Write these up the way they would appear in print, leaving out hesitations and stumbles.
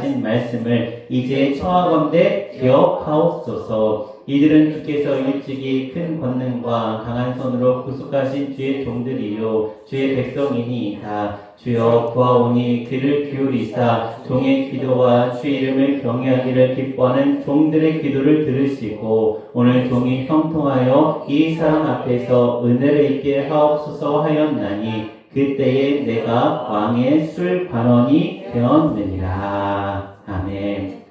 하신 말씀을 이제 청하건대 기억하옵소서. 이들은 주께서 일찍이 큰 권능과 강한 손으로 구속하신 주의 종들이요 주의 백성이니이다. 주여 구하오니 귀를 기울이사 종의 기도와 주의 이름을 경외하기를 기뻐하는 종들의 기도를 들으시고 오늘 종이 형통하여 이 사람 앞에서 은혜를 입게 하옵소서 하였나니 그때에 내가 왕의 술 관원이 되었느니라. 아멘.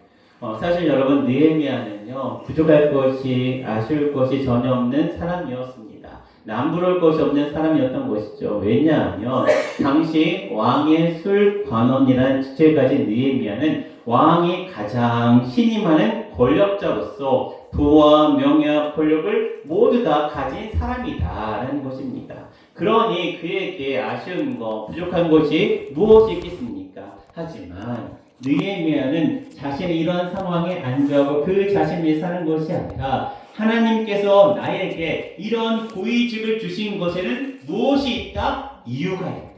사실 여러분 느헤미야는요 부족할 것이 아쉬울 것이 전혀 없는 사람이었습니다. 남부러울 것이 없는 사람이었던 것이죠. 왜냐하면 당시 왕의 술 관원이라는 직책을 가진 느헤미야는 왕이 가장 신임하는 권력자로서 부와 명예와 권력을 모두 다 가진 사람이다라는 것입니다. 그러니 그에게 아쉬운 것, 부족한 것이 무엇이 있겠습니까? 하지만 느헤미야는 자신의 이러한 상황에 안주하고 그 자신이 사는 것이 아니라 하나님께서 나에게 이런 고위직을 주신 것에는 무엇이 있다? 이유가 있다.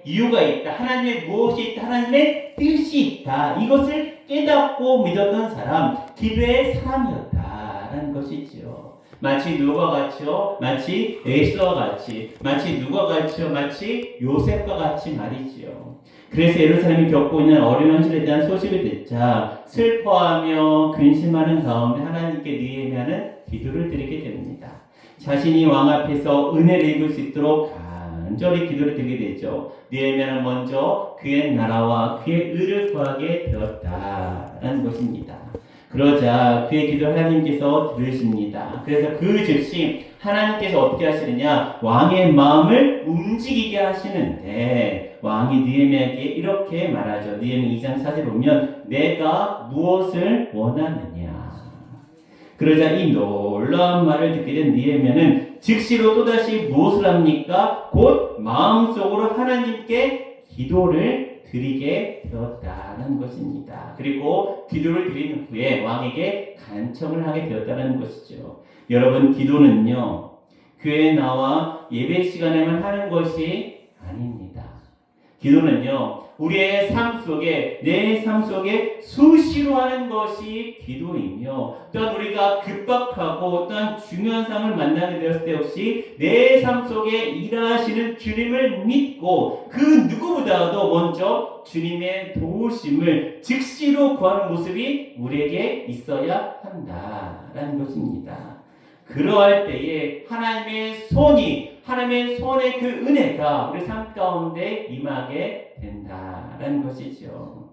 이유가 있다. 하나님의 무엇이 있다. 하나님의 뜻이 있다. 이것을 깨닫고 믿었던 사람, 기도의 사람이었다라는 것이지요. 마치 누가 같이요? 마치 에스더와 같이, 마치 누가 같이요? 마치 요셉과 같이 말이지요. 그래서 예루살렘이 겪고 있는 어려운 현실에 대한 소식을 듣자 슬퍼하며 근심하는 가운데 하나님께 느헤미야는 기도를 드리게 됩니다. 자신이 왕 앞에서 은혜를 입을 수 있도록 간절히 기도를 드리게 되죠. 느헤미야는 먼저 그의 나라와 그의 의를 구하게 되었다라는 것입니다. 그러자 그의 기도를 하나님께서 들으십니다. 그래서 그 즉시 하나님께서 어떻게 하시느냐, 왕의 마음을 움직이게 하시는데 왕이 느헤미야에게 이렇게 말하죠. 느헤미야 2장 4절 보면 내가 무엇을 원하느냐. 그러자 이 놀라운 말을 듣게 된 느헤미야는 즉시로 또다시 무엇을 합니까? 곧 마음속으로 하나님께 기도를 드리게 되었다는 것입니다. 그리고 기도를 드린 후에 왕에게 간청을 하게 되었다는 것이죠. 여러분, 기도는요 교회에 나와 예배 시간에만 하는 것이 아닙니다. 기도는요 우리의 삶 속에, 내 삶 속에 수시로 하는 것이 기도이며, 또한 우리가 급박하고 또한 중요한 상을 만나게 되었을 때 역시 내 삶 속에 일하시는 주님을 믿고 그 누구보다도 먼저 주님의 도우심을 즉시로 구하는 모습이 우리에게 있어야 한다라는 것입니다. 그러할 때에 하나님의 손의 그 은혜가 우리 삶 가운데 임하게 된다라는 것이죠.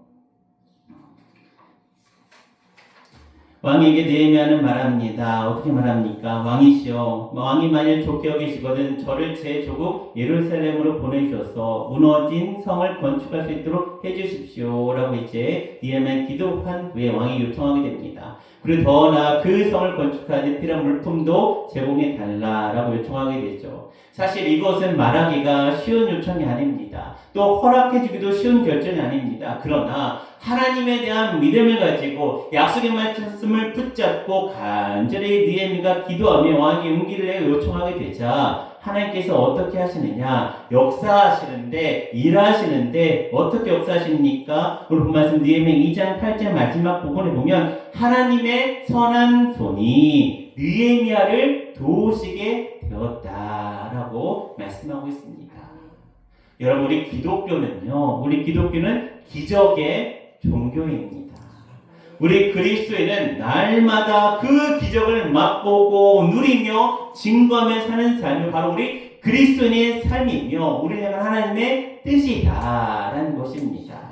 왕에게 느헤미야는 말합니다. 어떻게 말합니까? 왕이시여, 왕이 만일 좋게 여기시거든 저를 제 조국 예루살렘으로 보내주셔서 무너진 성을 건축할 수 있도록 해주십시오 라고 이제 느헤미야 기도한 후에 왕이 요청하게 됩니다. 그리고 더 나아 그 성을 건축하는 필요한 물품도 제공해 달라라고 요청하게 되죠. 사실 이것은 말하기가 쉬운 요청이 아닙니다. 또 허락해주기도 쉬운 결정이 아닙니다. 그러나 하나님에 대한 믿음을 가지고 약속의 말씀을 붙잡고 간절히 느헤미야가 기도하며 왕에게 용기를 내어 요청하게 되자 하나님께서 어떻게 하시느냐, 역사하시는데, 일하시는데 어떻게 역사하십니까? 오늘 본 말씀 느헤미야 2장 8절 마지막 부분에 보면 하나님의 선한 손이 느헤미야를 도우시게 되었다라고 말씀하고 있습니다. 여러분, 우리 기독교는 기적의 종교입니다. 우리 그리스도인은 날마다 그 기적을 맛보고 누리며 증거하며 사는 삶이 바로 우리 그리스도인의 삶이며 우리는 하나님의 뜻이다라는 것입니다.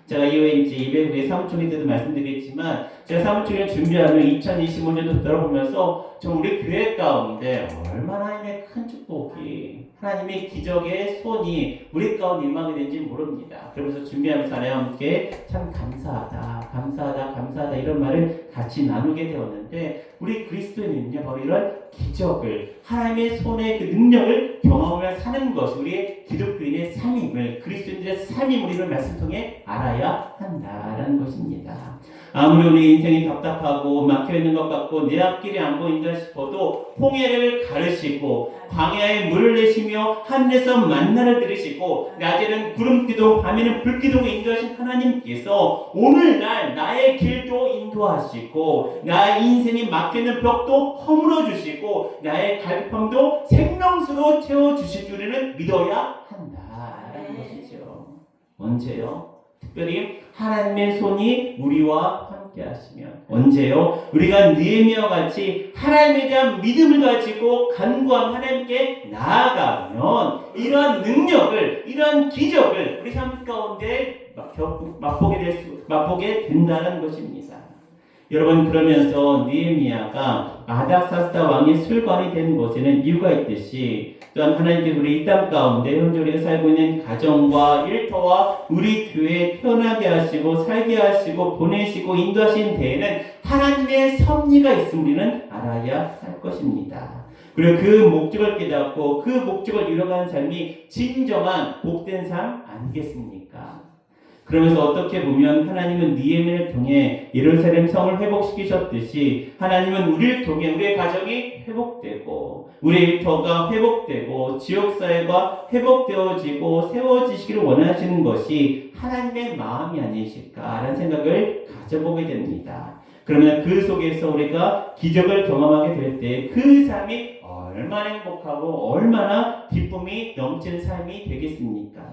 제가 이후에 이제 200회 사무총회 때도 말씀드리겠지만 제가 사무총회 준비하며 2025년도 돌아보면서 좀 우리 교회 가운데 얼마나 하나님의 큰 축복이, 하나님의 기적의 손이 우리 가운데 임하게 된지 모릅니다. 그러면서 준비하면서 하나님께 참 감사하다 이런 말을 같이 나누게 되었는데 우리 그리스도인은요 바로 이런 기적을 하나님의 손의 그 능력을 경험하며 사는 것이 우리의 기독교인의 삶임을 그리스도인들의 삶임을 이런 말씀 통해 알아야 한다라는 것입니다. 아무리 우리 인생이 답답하고 막혀있는 것 같고 내 앞길이 안 보인다 싶어도 홍해를 가르시고 광야에 물을 내시며 하늘에서 만나를 들으시고 낮에는 구름기둥 밤에는 불기둥을 인도하신 하나님께서 오늘날 나의 길도 인도하시고 나의 인생이 막혀있는 벽도 허물어 주시고 나의 갈급함도 생명수로 채워주실 줄을 믿어야 한다라는 것이죠. 언제요? 특별히 하나님의 손이 우리와 함께 하시면 언제요? 우리가 느헤미야와 같이 하나님에 대한 믿음을 가지고 간구한 하나님께 나아가면 이러한 능력을 이러한 기적을 우리 삶 가운데 맛보게 된다는 것입니다. 여러분 그러면서 느헤미야가 아닥사스다 왕의 술관이 된 것에는 이유가 있듯이 또한 하나님께서 우리 이 땅 가운데 현재 우리가 살고 있는 가정과 일터와 우리 교회에 태어나게 하시고 살게 하시고 보내시고 인도하신 데에는 하나님의 섭리가 있음을 우리는 알아야 할 것입니다. 그리고 그 목적을 깨닫고 그 목적을 이뤄가는 삶이 진정한 복된 삶 아니겠습니까? 그러면서 어떻게 보면 하나님은 느헤미야를 통해 예루살렘 성을 회복시키셨듯이 하나님은 우리를 통해 우리의 가정이 회복되고 우리의 일터가 회복되고 지역사회가 회복되어지고 세워지시기를 원하시는 것이 하나님의 마음이 아니실까라는 생각을 가져보게 됩니다. 그러면 그 속에서 우리가 기적을 경험하게 될 때 그 삶이 얼마나 행복하고 얼마나 기쁨이 넘치는 삶이 되겠습니까?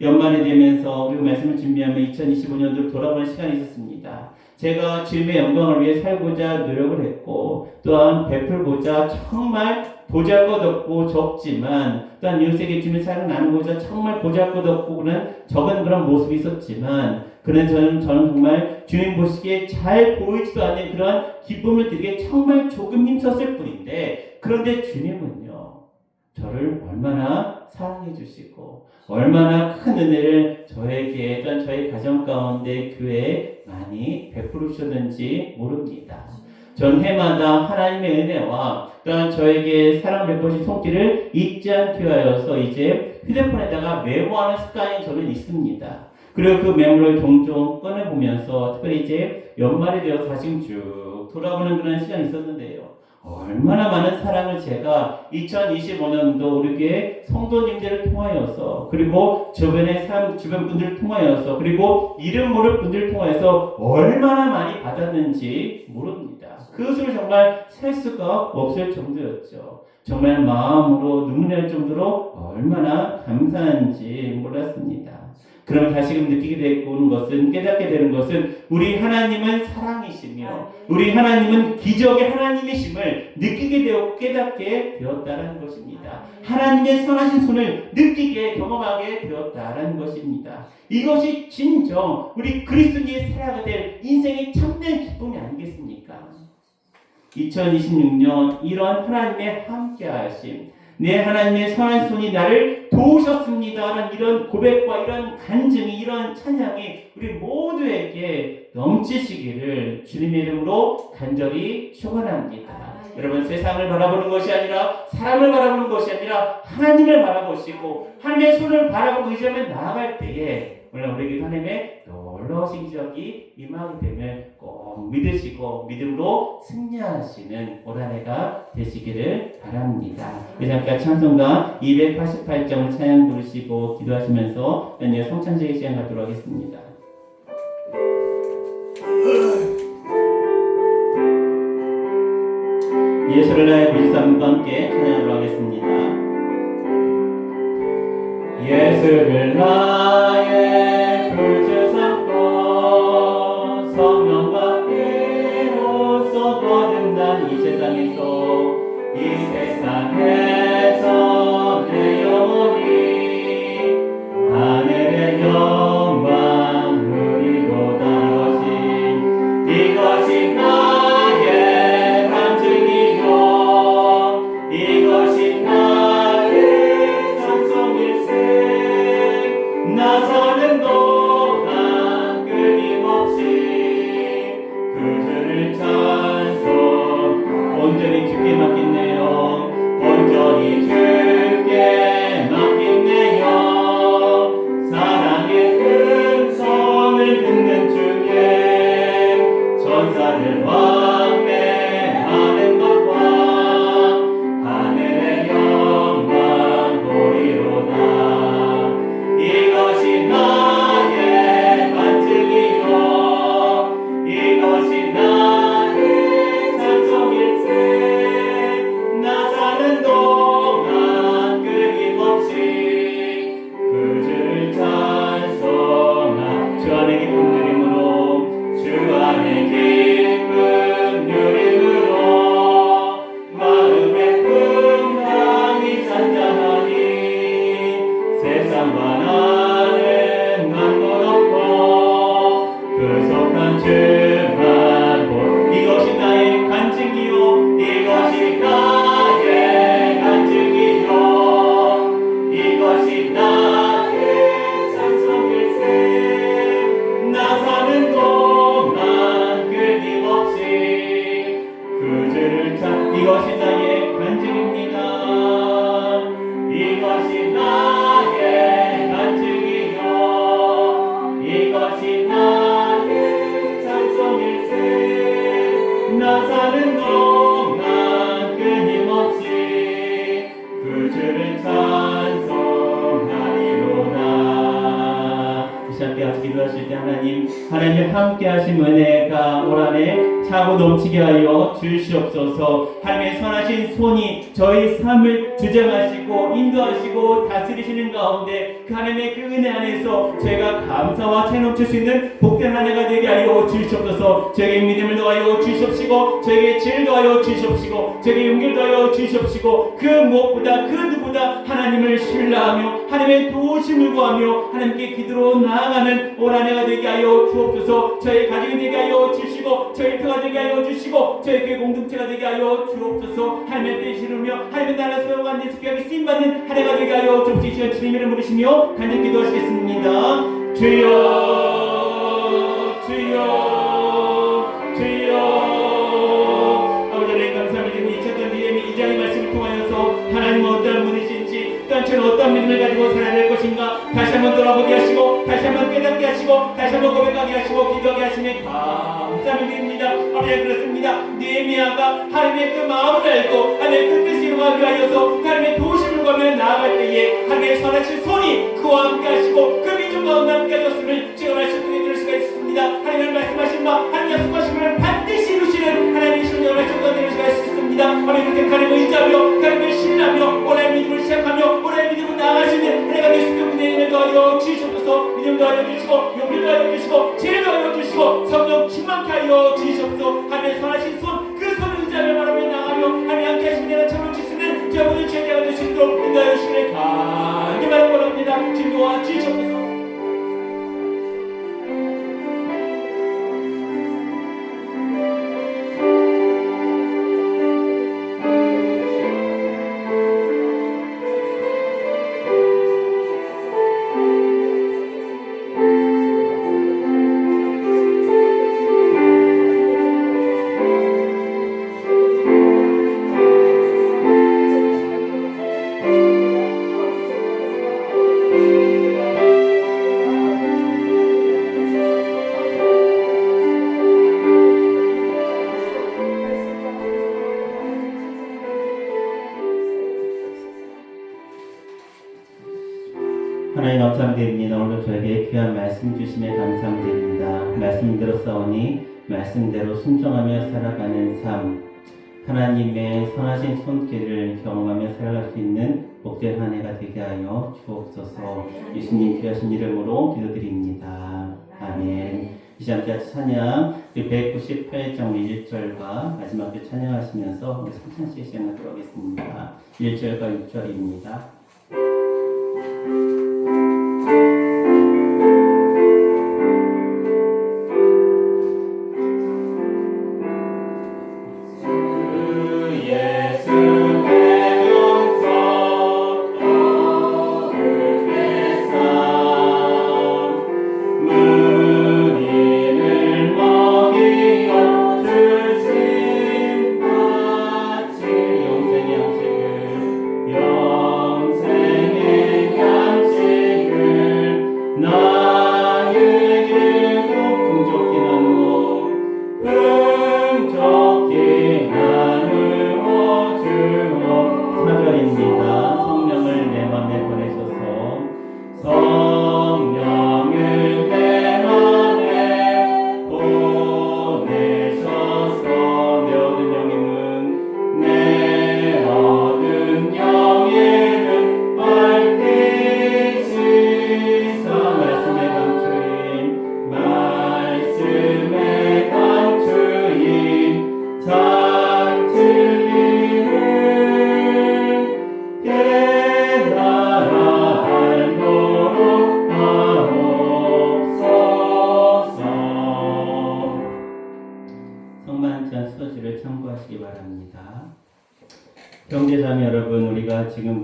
연말이 되면서 우리가 말씀을 준비하면 2025년도를 돌아보는 시간이 있었습니다. 제가 주님의 영광을 위해 살고자 노력을 했고 또한 베풀고자 정말 보잘것없고 적지만 또한 이웃에게 주님의 사랑을 나누고자 정말 보잘것없고 적은 그런 모습이 있었지만 저는 정말 주님 보시기에 잘 보이지도 않는 그런 기쁨을 드리기에 정말 조금 힘썼을 뿐인데 그런데 주님은요 저를 얼마나 사랑해 주시고 얼마나 큰 은혜를 저에게 또한 저희 가정 가운데 교회에 많이 베풀어 주셨는지 모릅니다. 전 해마다 하나님의 은혜와 또한 저에게 사랑 베푸신 손길을 잊지 않게 하여서 이제 휴대폰에다가 메모하는 습관이 저는 있습니다. 그리고 그 메모를 종종 꺼내보면서 특별히 이제 연말이 되어서 다시 쭉 돌아보는 그런 시간이 있었는데요. 얼마나 많은 사랑을 제가 2025년도 우리 교회 성도님들을 통하여서 그리고 주변의 주변 분들을 통하여서 그리고 이름 모를 분들을 통하여서 얼마나 많이 받았는지 모릅니다. 그것을 정말 셀 수가 없을 정도였죠. 정말 마음으로 눈물 날 정도로 얼마나 감사한지 몰랐습니다. 그럼 다시금 느끼게 되는 것은 깨닫게 되는 것은 우리 하나님은 사랑이시며 우리 하나님은 기적의 하나님이심을 느끼게 되었고 깨닫게 되었다는 것입니다. 하나님의 선하신 손을 느끼게 경험하게 되었다는 것입니다. 이것이 진정 우리 그리스도인이 살아가야 될 인생의 참된 기쁨이 아니겠습니까? 2026년 이런 하나님의 함께하심 내 하나님의 선한 손이 나를 도우셨습니다라는 이런 고백과 이런 간증이 이런 찬양이 우리 모두에게 넘치시기를 주님의 이름으로 간절히 축원합니다. 여러분 세상을 바라보는 것이 아니라 사람을 바라보는 것이 아니라 하나님을 바라보시고 하나님의 손을 바라보고 의지하며 나아갈 때에 오늘 우리에게 하나님의 놀라우신 기적이 임하게 되면 꼭 믿으시고 믿음으로 승리하시는 올 한 해가 되시기를 바랍니다. 이 잠깐 찬송가 288장을 찬양 부르시고 기도하시면서 연예 성찬제의 시간 갖도록 하겠습니다. 예수를 나의 부지사님과 함께 찬양하도록 하겠습니다. 예수를 나의 불주 삼고 성령과 피로써 거듭난 이 세상에서 내 영혼이 하늘의 영광 누리고다 이것이 나의 간증이요 이것이 나의 찬송일세 나서는 동안 끊임없이 그들을 하나님 함께 하신 은혜가 올 한해 차고 넘치게 하여 주시옵소서. 하나님의 선하신 손이 저희 삶을 주장하시고 인도하시고 다스리시는 가운데 그 하나님의 그 은혜 안에서 저희가 감사와 찬양 넘칠 수 있는 복된 한 해가 되게 하여 주시옵소서. 저에게 믿음을 더하여 주시옵시고 저에게 지혜를 더하여 주시옵시고 저에게 용기를 더하여 주시옵시고 그 무엇보다 그 누구보다 하나님을 신뢰하며 하나님의 도우심을 구하며 하나님께 기도로 나아가는 올 한 해가 되게 하여 주옵소서. 저희 가정이 되게 하여 주시고 저희 교회가 되게 하여 주시고 저희 교회 공동체가 되게 하여 주옵소서. 하나님의 뜻을 이루며 하나님의 나라 세워가는 예수께서 쓰임받는 한 해가 되게 하여 주옵시고 주님 이름 부르시며 간절히 기도하시겠습니다. 주여 주여 주여. 아버지 하나님 감사를 드리고 이쳤던 니에미 2장의 말씀을 통하여서 하나님은 어떠한 분이신지 또한 어떠한 믿음을 가지고 살아야 될 것인가 다시 한번 돌아보게 하시고 다시 한번 깨닫게 하시고 다시 한번 고백하게 하시고 기도하게 하시며 감사를 드립니다. 아버지 그렇습니다. 느헤미야가 하나님의 그 마음을 알고 하나님의 그 뜻을 이루기 위하여서 하나님의 도우심을 구하며 나아갈 때에 하나님의 선하신 손이 그와 함께 하시고 그 민족 가운데 함께 하셨음을 제가 말씀 통해 들을 수가 있습니다. 하나님의 말씀하신 바 하나님 약속하신 것을 반드시 이루시는 하나님의 신령을 말씀 통해 들을 수가 있습니다. 아버지 그렇게 하나님을 의지하며 하나님을 신뢰하며 오늘 믿음을 시작하며 오늘 믿음을 나아가시는 하나님의 예수님의 은혜를 더하여 주시옵소서. 믿음 더하여 주시고 용기를 더하여 주시고 지혜를 더하여 주시고 성령 충만케 하여 주시옵소서. 하나님의 선하신 손 그 손을 의지하며 바라며 나가며 하나님 함께 하시는 내가 참을 지수는 저분의 죄가 되시도록 인도하여 주시기를 간절히 바랍니다. 진도와 주시옵소서. 하나님 감사드립니다. 오늘 저에게 귀한 말씀 주심에 감사드립니다. 말씀 들었사오니 말씀대로 순종하며 살아가는 삶, 하나님의 선하신 손길을 경험하며 살아갈 수 있는 복된 한 해가 되게 하여 주옵소서. 예수님 귀하신 이름으로 기도드립니다. 아멘. 이 시간 찬양 198장 1절과 마지막 주 찬양하시면서 우리 3찬씩 시작하도록 하겠습니다. 1절과 6절입니다. 형제자매 여러분, 우리가 지금부터